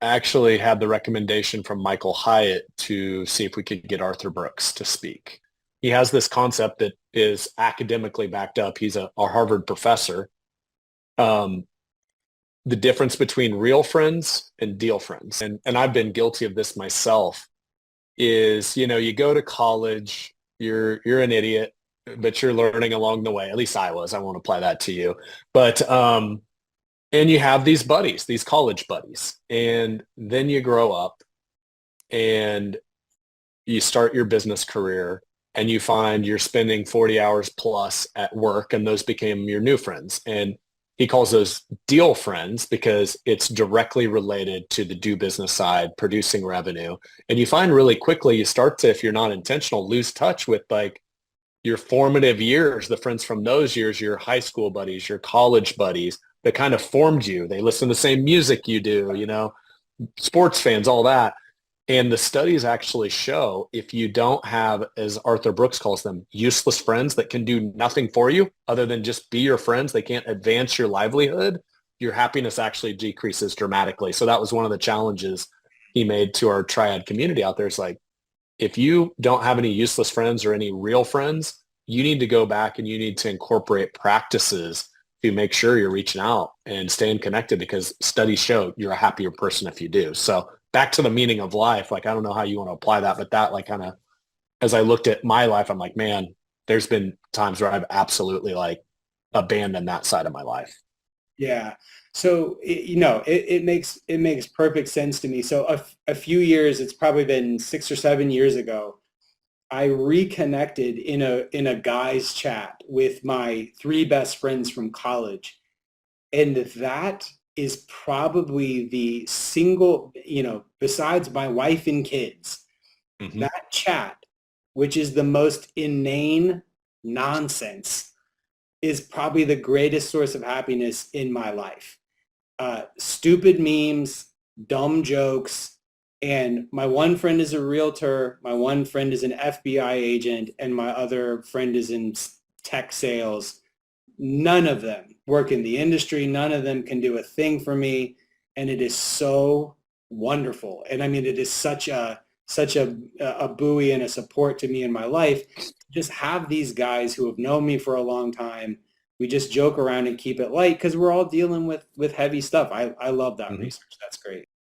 actually had the recommendation from Michael Hyatt to see if we could get Arthur Brooks to speak. He has this concept that is academically backed up. He's a Harvard professor. Um, the difference between real friends and deal friends. And I've been guilty of this myself is, you go to college, you're an idiot, but you're learning along the way. At least I was. I won't apply that to you. But and you have these buddies, these college buddies. And then you grow up and you start your business career and you find you're spending 40 hours plus at work and those became your new friends. And he calls those deal friends because it's directly related to the do business side, producing revenue. And you find really quickly you start to, if you're not intentional, lose touch with like your formative years, the friends from those years, your high school buddies, your college buddies that kind of formed you. They listen to the same music you do, sports fans, all that. And the studies actually show if you don't have, as Arthur Brooks calls them, useless friends that can do nothing for you other than just be your friends, they can't advance your livelihood, your happiness actually decreases dramatically. So that was one of the challenges he made to our triad community out there. It's like, if you don't have any useless friends or any real friends, you need to go back and you need to incorporate practices to make sure you're reaching out and staying connected because studies show you're a happier person if you do. So back to the meaning of life, like, I don't know how you want to apply that, but that like kind of, as I looked at my life, I'm like, man, there's been times where I've absolutely like abandoned that side of my life. Yeah. So, it makes perfect sense to me. So a few years, it's probably been 6 or 7 years ago, I reconnected in a guys chat with my three best friends from college. And that is probably the single, besides my wife and kids, Hmm. that chat, which is the most inane nonsense, is probably the greatest source of happiness in my life. Stupid memes, dumb jokes, and my one friend is a realtor, my one friend is an FBI agent, and my other friend is in tech sales. None of them work in the industry. None of them can do a thing for me, and it is so wonderful. And I mean, it is such a buoy and a support to me in my life. Just have these guys who have known me for a long time. We just joke around and keep it light because we're all dealing with heavy stuff. I love that Hmm. research. That's great.